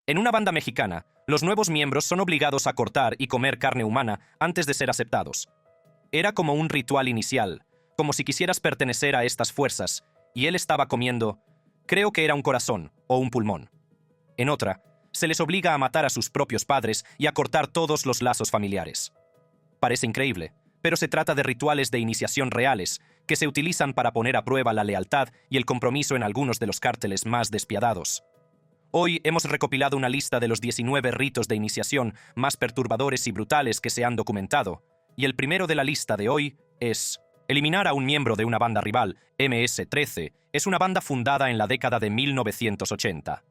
En una banda mexicana, los nuevos miembros son obligados a cortar y comer carne humana antes de ser aceptados. Era como un ritual inicial, como si quisieras pertenecer a estas fuerzas, y él estaba comiendo, creo que era un corazón o un pulmón. En otra, se les obliga a matar a sus propios padres y a cortar todos los lazos familiares. Parece increíble, pero se trata de rituales de iniciación reales que se utilizan para poner a prueba la lealtad y el compromiso en algunos de los cárteles más despiadados. Hoy hemos recopilado una lista de los 19 ritos de iniciación más perturbadores y brutales que se han documentado, y el primero de la lista de hoy es eliminar a un miembro de una banda rival. MS-13 es una banda fundada en la década de 1980.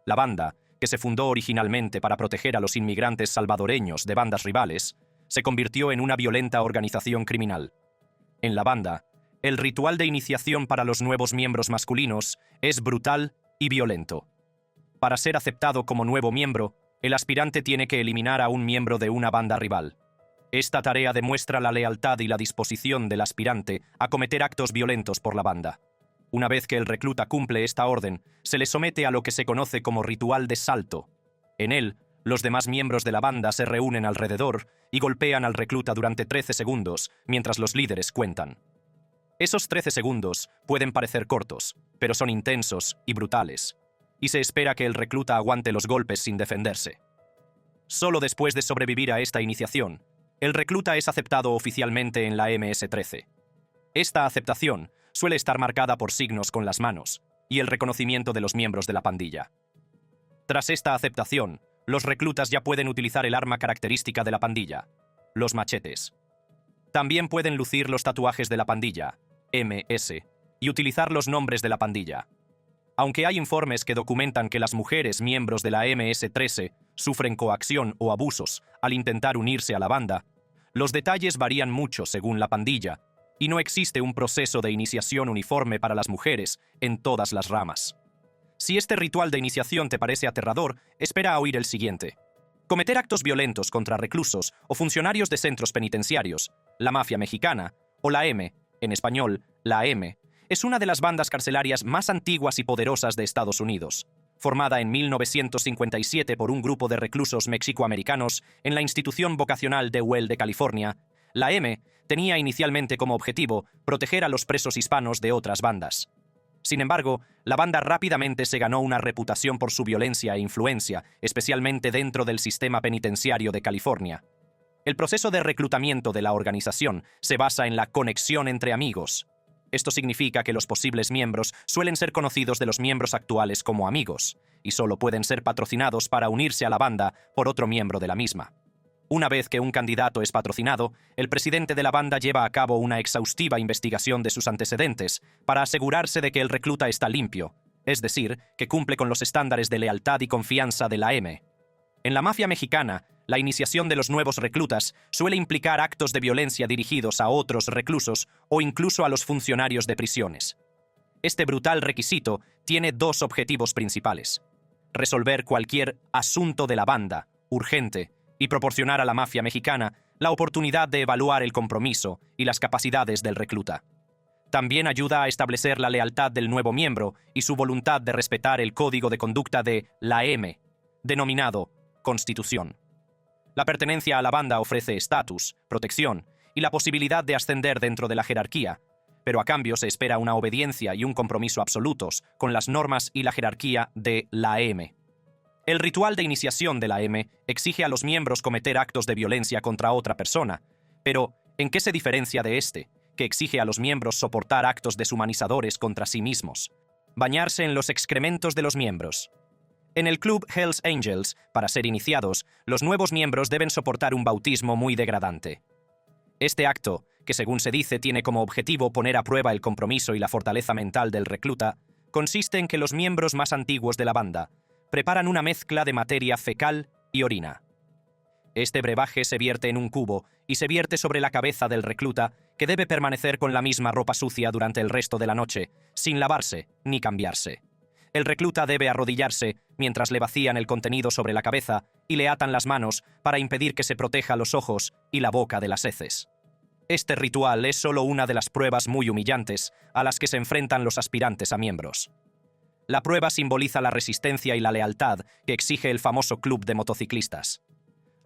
La banda, que se fundó originalmente para proteger a los inmigrantes salvadoreños de bandas rivales, se convirtió en una violenta organización criminal. En la banda, el ritual de iniciación para los nuevos miembros masculinos es brutal y violento. Para ser aceptado como nuevo miembro, el aspirante tiene que eliminar a un miembro de una banda rival. Esta tarea demuestra la lealtad y la disposición del aspirante a cometer actos violentos por la banda. Una vez que el recluta cumple esta orden, se le somete a lo que se conoce como ritual de salto. En él, los demás miembros de la banda se reúnen alrededor y golpean al recluta durante 13 segundos, mientras los líderes cuentan. Esos 13 segundos pueden parecer cortos, pero son intensos y brutales, y se espera que el recluta aguante los golpes sin defenderse. Solo después de sobrevivir a esta iniciación, el recluta es aceptado oficialmente en la MS-13. Esta aceptación suele estar marcada por signos con las manos y el reconocimiento de los miembros de la pandilla. Tras esta aceptación, los reclutas ya pueden utilizar el arma característica de la pandilla, los machetes. También pueden lucir los tatuajes de la pandilla, MS, y utilizar los nombres de la pandilla. Aunque hay informes que documentan que las mujeres miembros de la MS-13 sufren coacción o abusos al intentar unirse a la banda, los detalles varían mucho según la pandilla, y no existe un proceso de iniciación uniforme para las mujeres en todas las ramas. Si este ritual de iniciación te parece aterrador, espera a oír el siguiente. Cometer actos violentos contra reclusos o funcionarios de centros penitenciarios, la mafia mexicana, o la M, en español, la M, es una de las bandas carcelarias más antiguas y poderosas de Estados Unidos. Formada en 1957 por un grupo de reclusos mexicoamericanos en la institución vocacional de Dewey de California, la M tenía inicialmente como objetivo proteger a los presos hispanos de otras bandas. Sin embargo, la banda rápidamente se ganó una reputación por su violencia e influencia, especialmente dentro del sistema penitenciario de California. El proceso de reclutamiento de la organización se basa en la conexión entre amigos. Esto significa que los posibles miembros suelen ser conocidos de los miembros actuales como amigos, y solo pueden ser patrocinados para unirse a la banda por otro miembro de la misma. Una vez que un candidato es patrocinado, el presidente de la banda lleva a cabo una exhaustiva investigación de sus antecedentes para asegurarse de que el recluta está limpio, es decir, que cumple con los estándares de lealtad y confianza de la M. En la mafia mexicana, la iniciación de los nuevos reclutas suele implicar actos de violencia dirigidos a otros reclusos o incluso a los funcionarios de prisiones. Este brutal requisito tiene dos objetivos principales: resolver cualquier asunto de la banda, urgente, y proporcionar a la mafia mexicana la oportunidad de evaluar el compromiso y las capacidades del recluta. También ayuda a establecer la lealtad del nuevo miembro y su voluntad de respetar el código de conducta de la M, denominado Constitución. La pertenencia a la banda ofrece estatus, protección y la posibilidad de ascender dentro de la jerarquía, pero a cambio se espera una obediencia y un compromiso absolutos con las normas y la jerarquía de la M. El ritual de iniciación de la M exige a los miembros cometer actos de violencia contra otra persona, pero ¿en qué se diferencia de este, que exige a los miembros soportar actos deshumanizadores contra sí mismos? Bañarse en los excrementos de los miembros. En el club Hells Angels, para ser iniciados, los nuevos miembros deben soportar un bautismo muy degradante. Este acto, que según se dice tiene como objetivo poner a prueba el compromiso y la fortaleza mental del recluta, consiste en que los miembros más antiguos de la banda preparan una mezcla de materia fecal y orina. Este brebaje se vierte en un cubo y se vierte sobre la cabeza del recluta, que debe permanecer con la misma ropa sucia durante el resto de la noche, sin lavarse ni cambiarse. El recluta debe arrodillarse mientras le vacían el contenido sobre la cabeza y le atan las manos para impedir que se proteja los ojos y la boca de las heces. Este ritual es solo una de las pruebas muy humillantes a las que se enfrentan los aspirantes a miembros. La prueba simboliza la resistencia y la lealtad que exige el famoso club de motociclistas.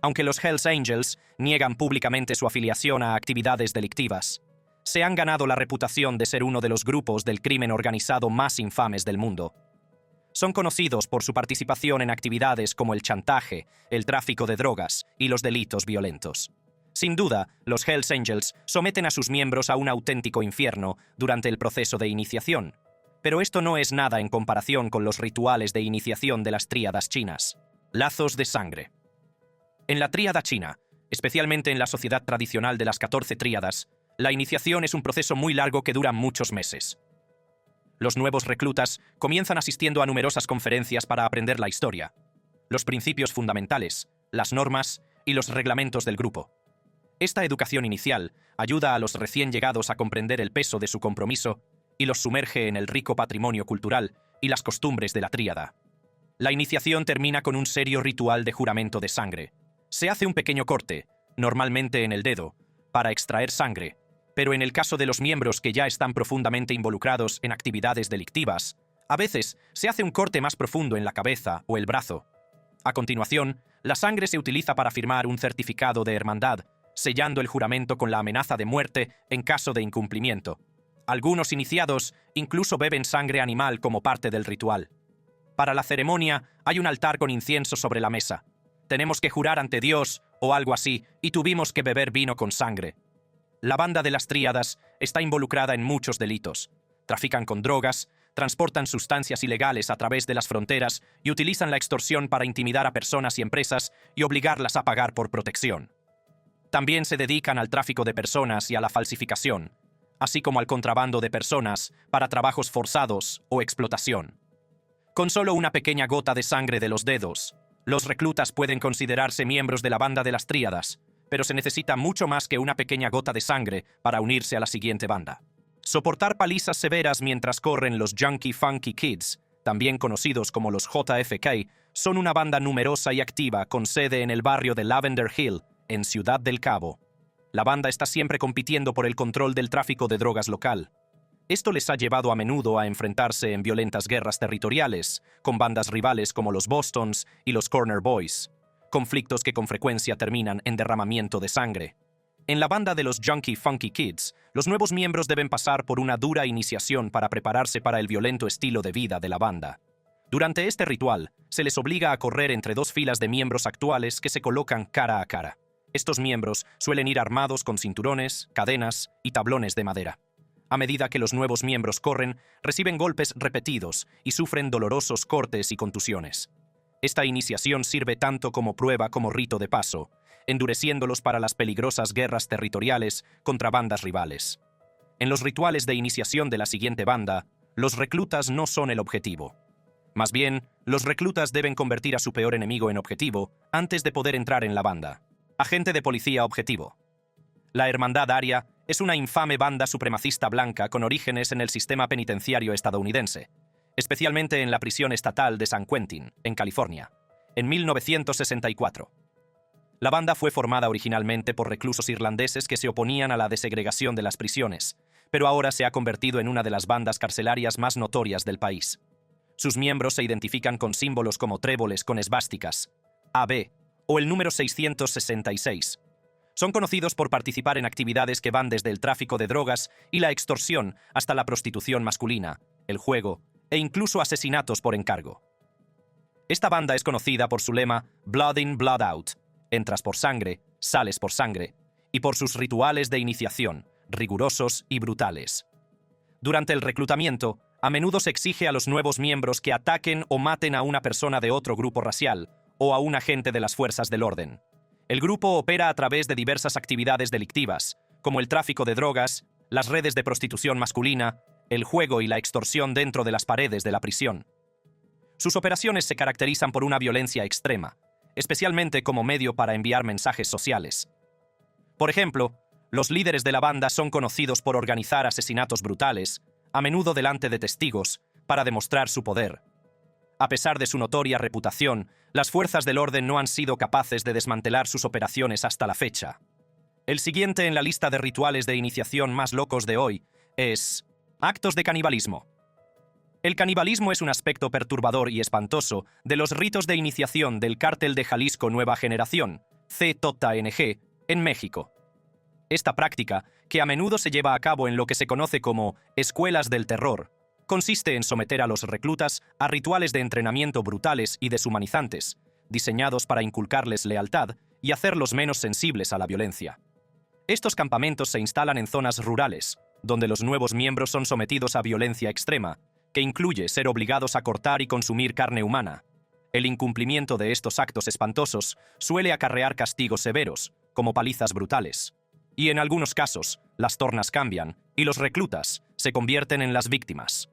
Aunque los Hells Angels niegan públicamente su afiliación a actividades delictivas, se han ganado la reputación de ser uno de los grupos del crimen organizado más infames del mundo. Son conocidos por su participación en actividades como el chantaje, el tráfico de drogas y los delitos violentos. Sin duda, los Hells Angels someten a sus miembros a un auténtico infierno durante el proceso de iniciación. Pero esto no es nada en comparación con los rituales de iniciación de las tríadas chinas. Lazos de sangre. En la tríada china, especialmente en la sociedad tradicional de las 14 tríadas, la iniciación es un proceso muy largo que dura muchos meses. Los nuevos reclutas comienzan asistiendo a numerosas conferencias para aprender la historia, los principios fundamentales, las normas y los reglamentos del grupo. Esta educación inicial ayuda a los recién llegados a comprender el peso de su compromiso y los sumerge en el rico patrimonio cultural y las costumbres de la tríada. La iniciación termina con un serio ritual de juramento de sangre. Se hace un pequeño corte, normalmente en el dedo, para extraer sangre, pero en el caso de los miembros que ya están profundamente involucrados en actividades delictivas, a veces se hace un corte más profundo en la cabeza o el brazo. A continuación, la sangre se utiliza para firmar un certificado de hermandad, sellando el juramento con la amenaza de muerte en caso de incumplimiento. Algunos iniciados incluso beben sangre animal como parte del ritual. Para la ceremonia hay un altar con incienso sobre la mesa. Tenemos que jurar ante Dios o algo así, y tuvimos que beber vino con sangre. La banda de las tríadas está involucrada en muchos delitos. Trafican con drogas, transportan sustancias ilegales a través de las fronteras y utilizan la extorsión para intimidar a personas y empresas y obligarlas a pagar por protección. También se dedican al tráfico de personas y a la falsificación, así como al contrabando de personas para trabajos forzados o explotación. Con solo una pequeña gota de sangre de los dedos, los reclutas pueden considerarse miembros de la banda de las tríadas, pero se necesita mucho más que una pequeña gota de sangre para unirse a la siguiente banda. Soportar palizas severas mientras corren los Junkie Funky Kids, también conocidos como los JFK, son una banda numerosa y activa con sede en el barrio de Lavender Hill, en Ciudad del Cabo. La banda está siempre compitiendo por el control del tráfico de drogas local. Esto les ha llevado a menudo a enfrentarse en violentas guerras territoriales, con bandas rivales como los Bostons y los Corner Boys, conflictos que con frecuencia terminan en derramamiento de sangre. En la banda de los Junkie Funky Kids, los nuevos miembros deben pasar por una dura iniciación para prepararse para el violento estilo de vida de la banda. Durante este ritual, se les obliga a correr entre dos filas de miembros actuales que se colocan cara a cara. Estos miembros suelen ir armados con cinturones, cadenas y tablones de madera. A medida que los nuevos miembros corren, reciben golpes repetidos y sufren dolorosos cortes y contusiones. Esta iniciación sirve tanto como prueba como rito de paso, endureciéndolos para las peligrosas guerras territoriales contra bandas rivales. En los rituales de iniciación de la siguiente banda, los reclutas no son el objetivo. Más bien, los reclutas deben convertir a su peor enemigo en objetivo antes de poder entrar en la banda. Agente de policía objetivo. La Hermandad Aria es una infame banda supremacista blanca con orígenes en el sistema penitenciario estadounidense, especialmente en la prisión estatal de San Quentin, en California, en 1964. La banda fue formada originalmente por reclusos irlandeses que se oponían a la desegregación de las prisiones, pero ahora se ha convertido en una de las bandas carcelarias más notorias del país. Sus miembros se identifican con símbolos como tréboles con esvásticas, AB o el número 666. Son conocidos por participar en actividades que van desde el tráfico de drogas y la extorsión hasta la prostitución masculina, el juego e incluso asesinatos por encargo. Esta banda es conocida por su lema Blood in, Blood out, entras por sangre, sales por sangre, y por sus rituales de iniciación, rigurosos y brutales. Durante el reclutamiento, a menudo se exige a los nuevos miembros que ataquen o maten a una persona de otro grupo racial o a un agente de las fuerzas del orden. El grupo opera a través de diversas actividades delictivas, como el tráfico de drogas, las redes de prostitución masculina, el juego y la extorsión dentro de las paredes de la prisión. Sus operaciones se caracterizan por una violencia extrema, especialmente como medio para enviar mensajes sociales. Por ejemplo, los líderes de la banda son conocidos por organizar asesinatos brutales, a menudo delante de testigos, para demostrar su poder. A pesar de su notoria reputación, las fuerzas del orden no han sido capaces de desmantelar sus operaciones hasta la fecha. El siguiente en la lista de rituales de iniciación más locos de hoy es actos de canibalismo. El canibalismo es un aspecto perturbador y espantoso de los ritos de iniciación del Cártel de Jalisco Nueva Generación, CJNG, en México. Esta práctica, que a menudo se lleva a cabo en lo que se conoce como escuelas del terror, consiste en someter a los reclutas a rituales de entrenamiento brutales y deshumanizantes, diseñados para inculcarles lealtad y hacerlos menos sensibles a la violencia. Estos campamentos se instalan en zonas rurales, donde los nuevos miembros son sometidos a violencia extrema, que incluye ser obligados a cortar y consumir carne humana. El incumplimiento de estos actos espantosos suele acarrear castigos severos, como palizas brutales. Y en algunos casos, las tornas cambian y los reclutas se convierten en las víctimas.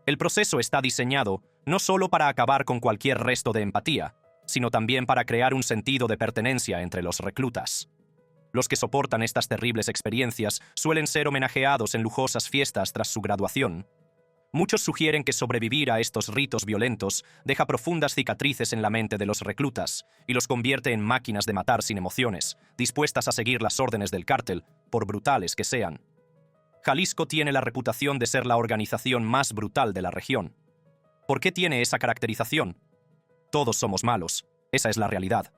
El proceso está diseñado no solo para acabar con cualquier resto de empatía, sino también para crear un sentido de pertenencia entre los reclutas. Los que soportan estas terribles experiencias suelen ser homenajeados en lujosas fiestas tras su graduación. Muchos sugieren que sobrevivir a estos ritos violentos deja profundas cicatrices en la mente de los reclutas y los convierte en máquinas de matar sin emociones, dispuestas a seguir las órdenes del cártel, por brutales que sean. Jalisco tiene la reputación de ser la organización más brutal de la región. ¿Por qué tiene esa caracterización? Todos somos malos, esa es la realidad.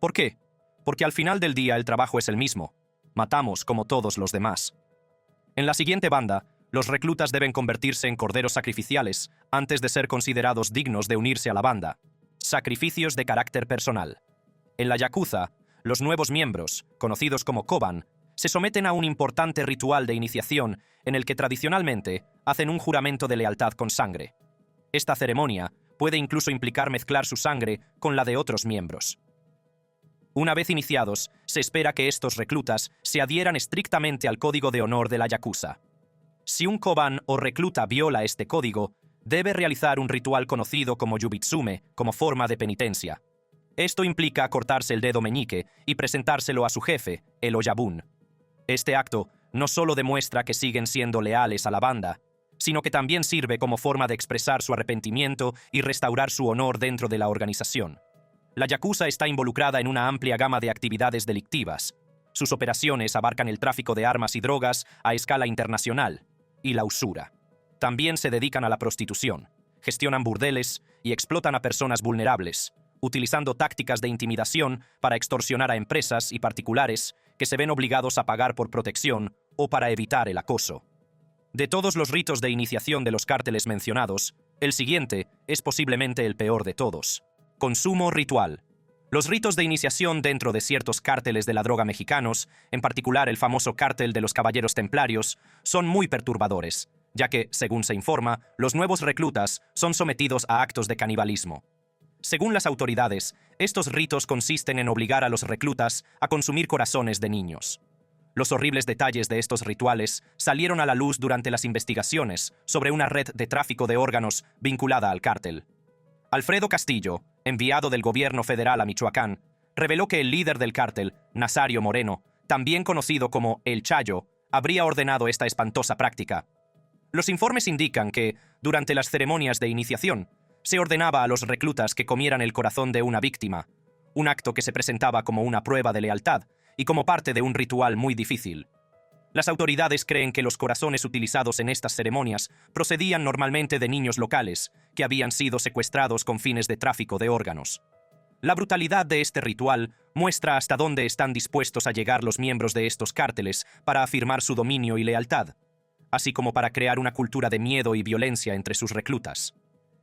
¿Por qué? Porque al final del día el trabajo es el mismo. Matamos como todos los demás. En la siguiente banda, los reclutas deben convertirse en corderos sacrificiales antes de ser considerados dignos de unirse a la banda. Sacrificios de carácter personal. En la Yakuza, los nuevos miembros, conocidos como Koban, se someten a un importante ritual de iniciación en el que tradicionalmente hacen un juramento de lealtad con sangre. Esta ceremonia puede incluso implicar mezclar su sangre con la de otros miembros. Una vez iniciados, se espera que estos reclutas se adhieran estrictamente al código de honor de la Yakuza. Si un Koban o recluta viola este código, debe realizar un ritual conocido como Yubitsume como forma de penitencia. Esto implica cortarse el dedo meñique y presentárselo a su jefe, el Oyabun. Este acto no solo demuestra que siguen siendo leales a la banda, sino que también sirve como forma de expresar su arrepentimiento y restaurar su honor dentro de la organización. La Yakuza está involucrada en una amplia gama de actividades delictivas. Sus operaciones abarcan el tráfico de armas y drogas a escala internacional y la usura. También se dedican a la prostitución, gestionan burdeles y explotan a personas vulnerables, utilizando tácticas de intimidación para extorsionar a empresas y particulares que se ven obligados a pagar por protección o para evitar el acoso. De todos los ritos de iniciación de los cárteles mencionados, el siguiente es posiblemente el peor de todos. Consumo ritual. Los ritos de iniciación dentro de ciertos cárteles de la droga mexicanos, en particular el famoso cártel de los Caballeros Templarios, son muy perturbadores, ya que, según se informa, los nuevos reclutas son sometidos a actos de canibalismo. Según las autoridades, estos ritos consisten en obligar a los reclutas a consumir corazones de niños. Los horribles detalles de estos rituales salieron a la luz durante las investigaciones sobre una red de tráfico de órganos vinculada al cártel. Alfredo Castillo, enviado del gobierno federal a Michoacán, reveló que el líder del cártel, Nazario Moreno, también conocido como El Chayo, habría ordenado esta espantosa práctica. Los informes indican que, durante las ceremonias de iniciación, se ordenaba a los reclutas que comieran el corazón de una víctima, un acto que se presentaba como una prueba de lealtad y como parte de un ritual muy difícil. Las autoridades creen que los corazones utilizados en estas ceremonias procedían normalmente de niños locales, que habían sido secuestrados con fines de tráfico de órganos. La brutalidad de este ritual muestra hasta dónde están dispuestos a llegar los miembros de estos cárteles para afirmar su dominio y lealtad, así como para crear una cultura de miedo y violencia entre sus reclutas.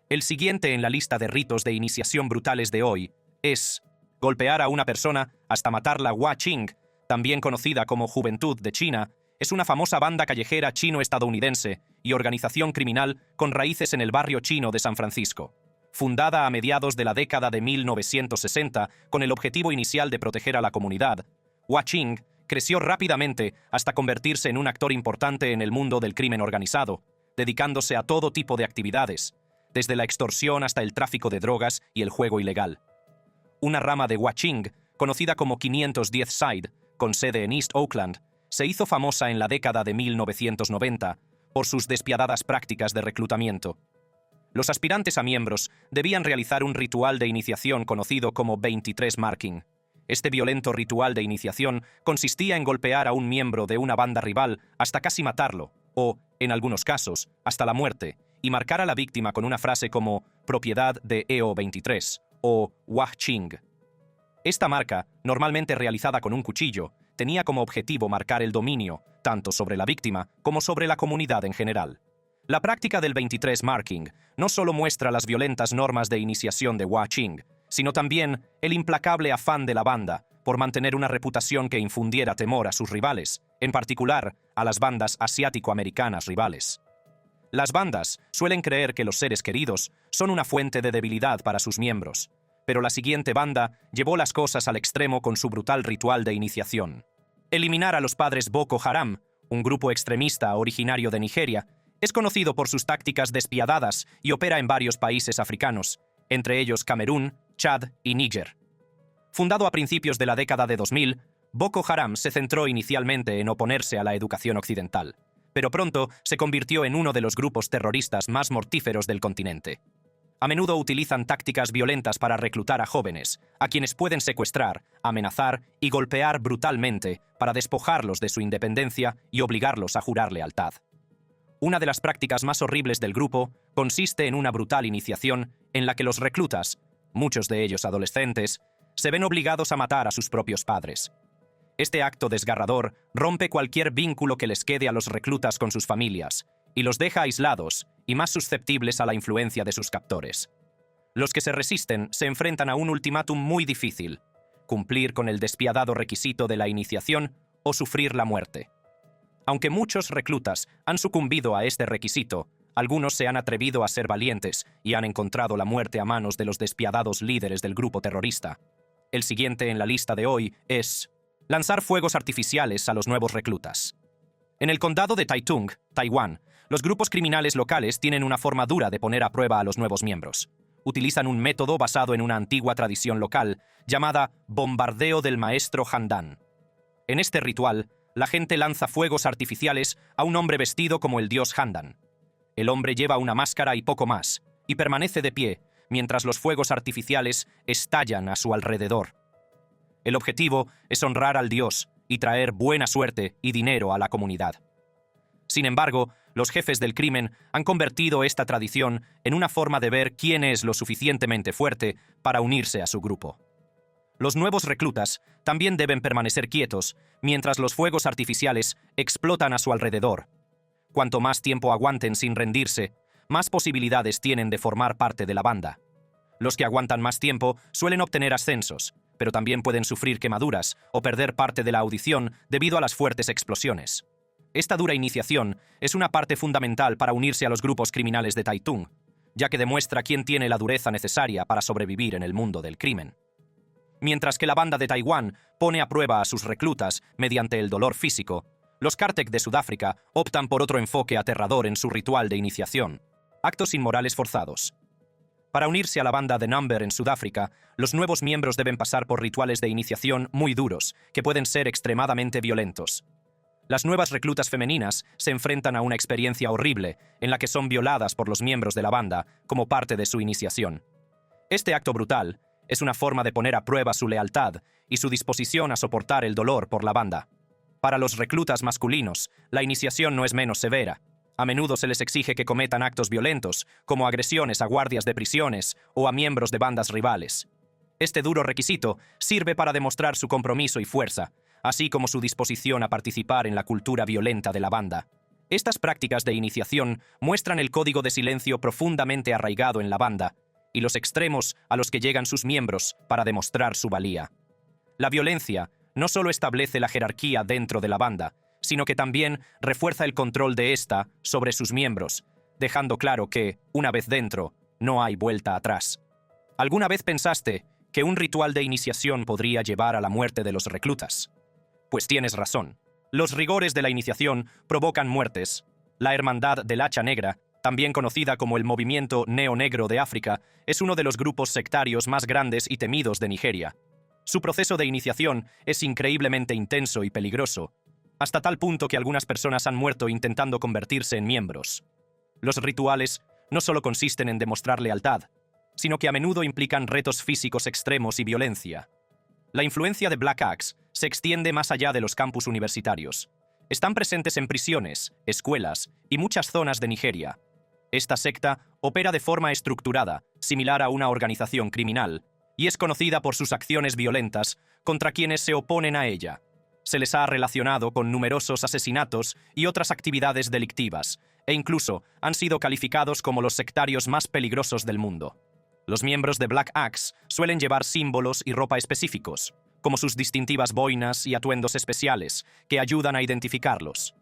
El siguiente en la lista de ritos de iniciación brutales de hoy es golpear a una persona hasta matarla. Hua Qing, también conocida como Juventud de China, es una famosa banda callejera chino-estadounidense y organización criminal con raíces en el barrio chino de San Francisco. Fundada a mediados de la década de 1960 con el objetivo inicial de proteger a la comunidad, Hua Qing creció rápidamente hasta convertirse en un actor importante en el mundo del crimen organizado, dedicándose a todo tipo de actividades, desde la extorsión hasta el tráfico de drogas y el juego ilegal. Una rama de Hua Qing, conocida como 510 Side, con sede en East Oakland, se hizo famosa en la década de 1990 por sus despiadadas prácticas de reclutamiento. Los aspirantes a miembros debían realizar un ritual de iniciación conocido como 23 Marking. Este violento ritual de iniciación consistía en golpear a un miembro de una banda rival hasta casi matarlo, o, en algunos casos, hasta la muerte, y marcar a la víctima con una frase como propiedad de EO23 o Wah-Ching. Esta marca, normalmente realizada con un cuchillo, tenía como objetivo marcar el dominio, tanto sobre la víctima como sobre la comunidad en general. La práctica del 23 marking no solo muestra las violentas normas de iniciación de Wah-Ching, sino también el implacable afán de la banda por mantener una reputación que infundiera temor a sus rivales, en particular a las bandas asiático-americanas rivales. Las bandas suelen creer que los seres queridos son una fuente de debilidad para sus miembros, pero la siguiente banda llevó las cosas al extremo con su brutal ritual de iniciación. Eliminar a los padres Boko Haram, un grupo extremista originario de Nigeria, es conocido por sus tácticas despiadadas y opera en varios países africanos, entre ellos Camerún, Chad y Níger. Fundado a principios de la década de 2000, Boko Haram se centró inicialmente en oponerse a la educación occidental, pero pronto se convirtió en uno de los grupos terroristas más mortíferos del continente. A menudo utilizan tácticas violentas para reclutar a jóvenes, a quienes pueden secuestrar, amenazar y golpear brutalmente para despojarlos de su independencia y obligarlos a jurar lealtad. Una de las prácticas más horribles del grupo consiste en una brutal iniciación en la que los reclutas, muchos de ellos adolescentes, se ven obligados a matar a sus propios padres. Este acto desgarrador rompe cualquier vínculo que les quede a los reclutas con sus familias y los deja aislados y más susceptibles a la influencia de sus captores. Los que se resisten se enfrentan a un ultimátum muy difícil: cumplir con el despiadado requisito de la iniciación o sufrir la muerte. Aunque muchos reclutas han sucumbido a este requisito, algunos se han atrevido a ser valientes y han encontrado la muerte a manos de los despiadados líderes del grupo terrorista. El siguiente en la lista de hoy es lanzar fuegos artificiales a los nuevos reclutas. En el condado de Taitung, Taiwán, los grupos criminales locales tienen una forma dura de poner a prueba a los nuevos miembros. Utilizan un método basado en una antigua tradición local llamada bombardeo del maestro Handan. En este ritual, la gente lanza fuegos artificiales a un hombre vestido como el dios Handan. El hombre lleva una máscara y poco más, y permanece de pie, mientras los fuegos artificiales estallan a su alrededor. El objetivo es honrar al dios y traer buena suerte y dinero a la comunidad. Sin embargo, los jefes del crimen han convertido esta tradición en una forma de ver quién es lo suficientemente fuerte para unirse a su grupo. Los nuevos reclutas también deben permanecer quietos mientras los fuegos artificiales explotan a su alrededor. Cuanto más tiempo aguanten sin rendirse, más posibilidades tienen de formar parte de la banda. Los que aguantan más tiempo suelen obtener ascensos, pero también pueden sufrir quemaduras o perder parte de la audición debido a las fuertes explosiones. Esta dura iniciación es una parte fundamental para unirse a los grupos criminales de Taitung, ya que demuestra quién tiene la dureza necesaria para sobrevivir en el mundo del crimen. Mientras que la banda de Taiwán pone a prueba a sus reclutas mediante el dolor físico, los Kartek de Sudáfrica optan por otro enfoque aterrador en su ritual de iniciación: actos inmorales forzados. Para unirse a la banda de Number en Sudáfrica, los nuevos miembros deben pasar por rituales de iniciación muy duros, que pueden ser extremadamente violentos. Las nuevas reclutas femeninas se enfrentan a una experiencia horrible en la que son violadas por los miembros de la banda como parte de su iniciación. Este acto brutal es una forma de poner a prueba su lealtad y su disposición a soportar el dolor por la banda. Para los reclutas masculinos, la iniciación no es menos severa. A menudo se les exige que cometan actos violentos, como agresiones a guardias de prisiones o a miembros de bandas rivales. Este duro requisito sirve para demostrar su compromiso y fuerza, así como su disposición a participar en la cultura violenta de la banda. Estas prácticas de iniciación muestran el código de silencio profundamente arraigado en la banda y los extremos a los que llegan sus miembros para demostrar su valía. La violencia no solo establece la jerarquía dentro de la banda, sino que también refuerza el control de ésta sobre sus miembros, dejando claro que, una vez dentro, no hay vuelta atrás. ¿Alguna vez pensaste que un ritual de iniciación podría llevar a la muerte de los reclutas? Pues tienes razón. Los rigores de la iniciación provocan muertes. La Hermandad del Hacha Negra, también conocida como el Movimiento Neo-Negro de África, es uno de los grupos sectarios más grandes y temidos de Nigeria. Su proceso de iniciación es increíblemente intenso y peligroso, hasta tal punto que algunas personas han muerto intentando convertirse en miembros. Los rituales no solo consisten en demostrar lealtad, sino que a menudo implican retos físicos extremos y violencia. La influencia de Black Axe se extiende más allá de los campus universitarios. Están presentes en prisiones, escuelas y muchas zonas de Nigeria. Esta secta opera de forma estructurada, similar a una organización criminal, y es conocida por sus acciones violentas contra quienes se oponen a ella. Se les ha relacionado con numerosos asesinatos y otras actividades delictivas, e incluso han sido calificados como los sectarios más peligrosos del mundo. Los miembros de Black Axe suelen llevar símbolos y ropa específicos, como sus distintivas boinas y atuendos especiales, que ayudan a identificarlos.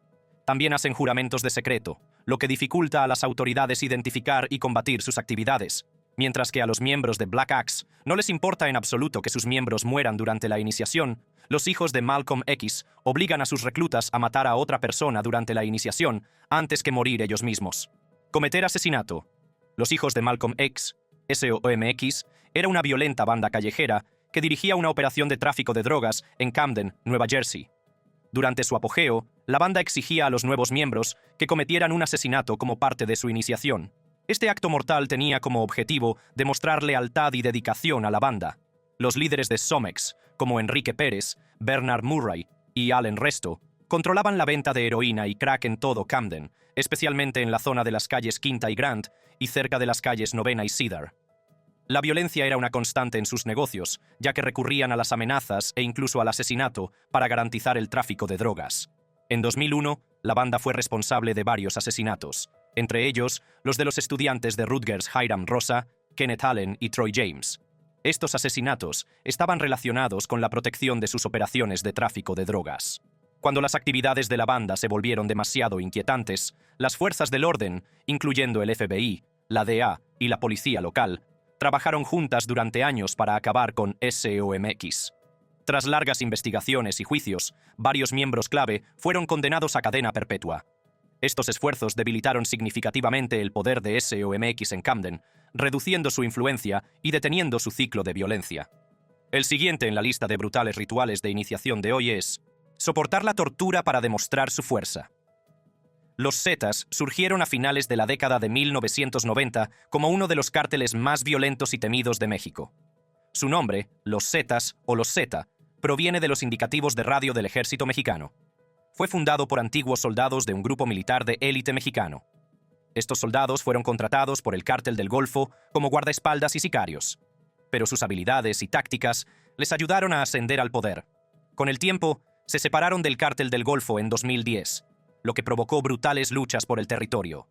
También hacen juramentos de secreto, lo que dificulta a las autoridades identificar y combatir sus actividades, mientras que a los miembros de Black Axe no les importa en absoluto que sus miembros mueran durante la iniciación. Los hijos de Malcolm X obligan a sus reclutas a matar a otra persona durante la iniciación antes que morir ellos mismos. Cometer asesinato. Los hijos de Malcolm X, SOMX, era una violenta banda callejera que dirigía una operación de tráfico de drogas en Camden, Nueva Jersey. Durante su apogeo, la banda exigía a los nuevos miembros que cometieran un asesinato como parte de su iniciación. Este acto mortal tenía como objetivo demostrar lealtad y dedicación a la banda. Los líderes de SOMX, como Enrique Pérez, Bernard Murray y Allen Resto, controlaban la venta de heroína y crack en todo Camden, especialmente en la zona de las calles Quinta y Grant y cerca de las calles Novena y Cedar. La violencia era una constante en sus negocios, ya que recurrían a las amenazas e incluso al asesinato para garantizar el tráfico de drogas. En 2001, la banda fue responsable de varios asesinatos, entre ellos los de los estudiantes de Rutgers Hiram Rosa, Kenneth Allen y Troy James. Estos asesinatos estaban relacionados con la protección de sus operaciones de tráfico de drogas. Cuando las actividades de la banda se volvieron demasiado inquietantes, las fuerzas del orden, incluyendo el FBI, la DEA y la policía local, trabajaron juntas durante años para acabar con SOMX. Tras largas investigaciones y juicios, varios miembros clave fueron condenados a cadena perpetua. Estos esfuerzos debilitaron significativamente el poder de SOMX en Camden, reduciendo su influencia y deteniendo su ciclo de violencia. El siguiente en la lista de brutales rituales de iniciación de hoy es soportar la tortura para demostrar su fuerza. Los Zetas surgieron a finales de la década de 1990 como uno de los cárteles más violentos y temidos de México. Su nombre, los Zetas o los Zeta, proviene de los indicativos de radio del ejército mexicano. Fue fundado por antiguos soldados de un grupo militar de élite mexicano. Estos soldados fueron contratados por el Cártel del Golfo como guardaespaldas y sicarios, pero sus habilidades y tácticas les ayudaron a ascender al poder. Con el tiempo, se separaron del Cártel del Golfo en 2010, lo que provocó brutales luchas por el territorio.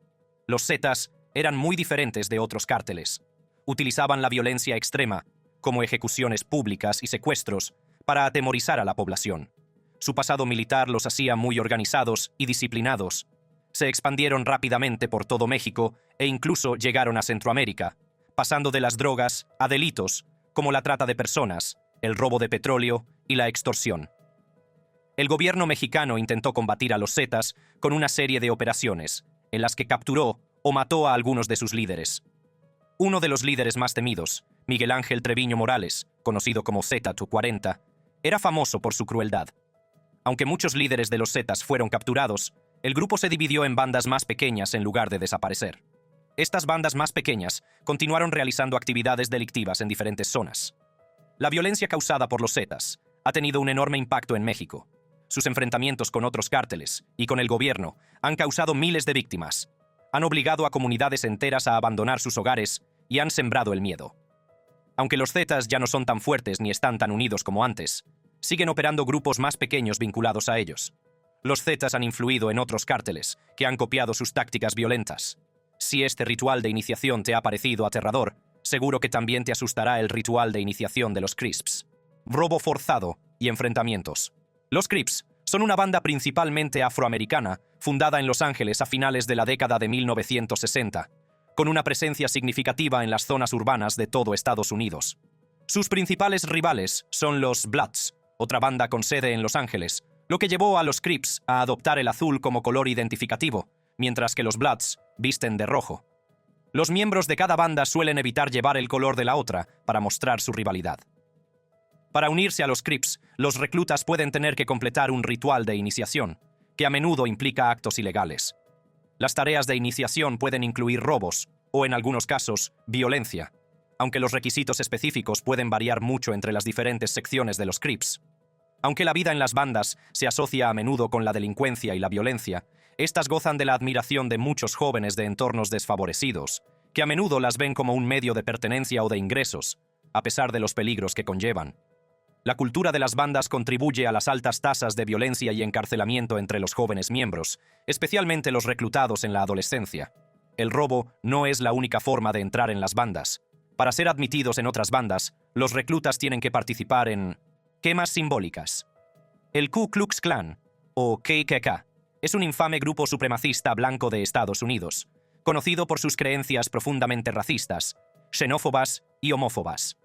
Los Zetas eran muy diferentes de otros cárteles. Utilizaban la violencia extrema, como ejecuciones públicas y secuestros, para atemorizar a la población. Su pasado militar los hacía muy organizados y disciplinados. Se expandieron rápidamente por todo México e incluso llegaron a Centroamérica, pasando de las drogas a delitos como la trata de personas, el robo de petróleo y la extorsión. El gobierno mexicano intentó combatir a los Zetas con una serie de operaciones, en las que capturó o mató a algunos de sus líderes. Uno de los líderes más temidos, Miguel Ángel Treviño Morales, conocido como Z-40, era famoso por su crueldad. Aunque muchos líderes de los Zetas fueron capturados, el grupo se dividió en bandas más pequeñas en lugar de desaparecer. Estas bandas más pequeñas continuaron realizando actividades delictivas en diferentes zonas. La violencia causada por los Zetas ha tenido un enorme impacto en México. Sus enfrentamientos con otros cárteles y con el gobierno han causado miles de víctimas, han obligado a comunidades enteras a abandonar sus hogares y han sembrado el miedo. Aunque los Zetas ya no son tan fuertes ni están tan unidos como antes, siguen operando grupos más pequeños vinculados a ellos. Los Zetas han influido en otros cárteles que han copiado sus tácticas violentas. Si este ritual de iniciación te ha parecido aterrador, seguro que también te asustará el ritual de iniciación de los Crips. Robo forzado y enfrentamientos. Los Crips son una banda principalmente afroamericana, fundada en Los Ángeles a finales de la década de 1960, con una presencia significativa en las zonas urbanas de todo Estados Unidos. Sus principales rivales son los Bloods, otra banda con sede en Los Ángeles, lo que llevó a los Crips a adoptar el azul como color identificativo, mientras que los Bloods visten de rojo. Los miembros de cada banda suelen evitar llevar el color de la otra para mostrar su rivalidad. Para unirse a los Crips, los reclutas pueden tener que completar un ritual de iniciación, que a menudo implica actos ilegales. Las tareas de iniciación pueden incluir robos, o en algunos casos, violencia, aunque los requisitos específicos pueden variar mucho entre las diferentes secciones de los Crips. Aunque la vida en las bandas se asocia a menudo con la delincuencia y la violencia, Estas gozan de la admiración de muchos jóvenes de entornos desfavorecidos, que a menudo las ven como un medio de pertenencia o de ingresos, a pesar de los peligros que conllevan. La cultura de las bandas contribuye a las altas tasas de violencia y encarcelamiento entre los jóvenes miembros, especialmente los reclutados en la adolescencia. El robo no es la única forma de entrar en las bandas. Para ser admitidos en otras bandas, los reclutas tienen que participar en quemas simbólicas. El Ku Klux Klan, o KKK, es un infame grupo supremacista blanco de Estados Unidos, conocido por sus creencias profundamente racistas, xenófobas y homófobas.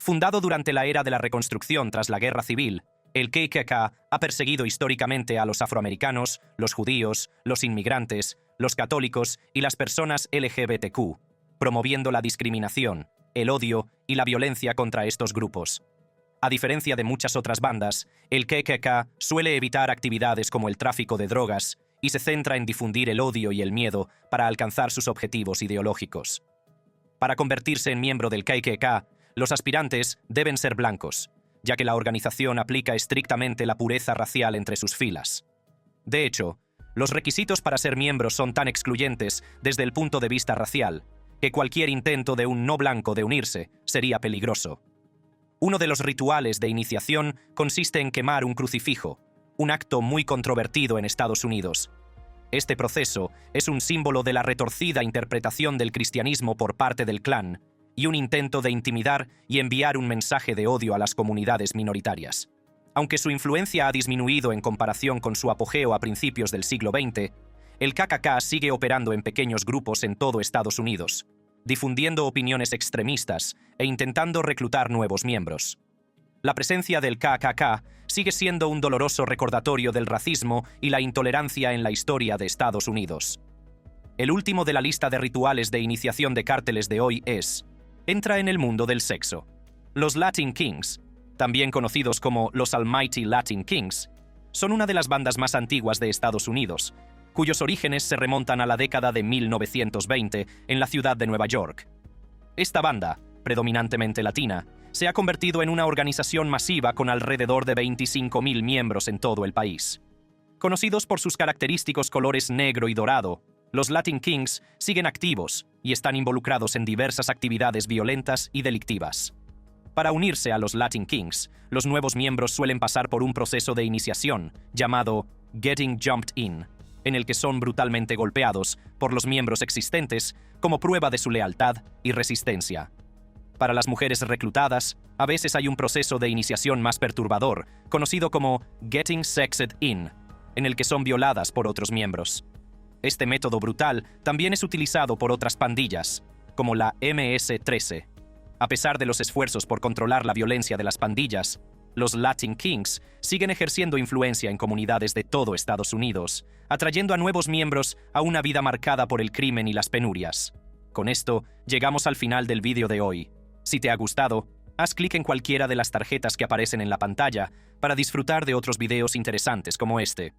Fundado durante la era de la Reconstrucción tras la Guerra Civil, el KKK ha perseguido históricamente a los afroamericanos, los judíos, los inmigrantes, los católicos y las personas LGBTQ, promoviendo la discriminación, el odio y la violencia contra estos grupos. A diferencia de muchas otras bandas, el KKK suele evitar actividades como el tráfico de drogas y se centra en difundir el odio y el miedo para alcanzar sus objetivos ideológicos. Para convertirse en miembro del KKK, los aspirantes deben ser blancos, ya que la organización aplica estrictamente la pureza racial entre sus filas. De hecho, los requisitos para ser miembros son tan excluyentes desde el punto de vista racial, que cualquier intento de un no blanco de unirse sería peligroso. Uno de los rituales de iniciación consiste en quemar un crucifijo, un acto muy controvertido en Estados Unidos. Este proceso es un símbolo de la retorcida interpretación del cristianismo por parte del Klan y un intento de intimidar y enviar un mensaje de odio a las comunidades minoritarias. Aunque su influencia ha disminuido en comparación con su apogeo a principios del siglo XX, el KKK sigue operando en pequeños grupos en todo Estados Unidos, difundiendo opiniones extremistas e intentando reclutar nuevos miembros. La presencia del KKK sigue siendo un doloroso recordatorio del racismo y la intolerancia en la historia de Estados Unidos. El último de la lista de rituales de iniciación de cárteles de hoy entra en el mundo del sexo. Los Latin Kings, también conocidos como los Almighty Latin Kings, son una de las bandas más antiguas de Estados Unidos, cuyos orígenes se remontan a la década de 1920 en la ciudad de Nueva York. Esta banda, predominantemente latina, se ha convertido en una organización masiva con alrededor de 25.000 miembros en todo el país. Conocidos por sus característicos colores negro y dorado, los Latin Kings siguen activos y están involucrados en diversas actividades violentas y delictivas. Para unirse a los Latin Kings, los nuevos miembros suelen pasar por un proceso de iniciación llamado Getting Jumped In, en el que son brutalmente golpeados por los miembros existentes como prueba de su lealtad y resistencia. Para las mujeres reclutadas, a veces hay un proceso de iniciación más perturbador, conocido como Getting Sexed In, en el que son violadas por otros miembros. Este método brutal también es utilizado por otras pandillas, como la MS-13. A pesar de los esfuerzos por controlar la violencia de las pandillas, los Latin Kings siguen ejerciendo influencia en comunidades de todo Estados Unidos, atrayendo a nuevos miembros a una vida marcada por el crimen y las penurias. Con esto, llegamos al final del vídeo de hoy. Si te ha gustado, haz clic en cualquiera de las tarjetas que aparecen en la pantalla para disfrutar de otros videos interesantes como este.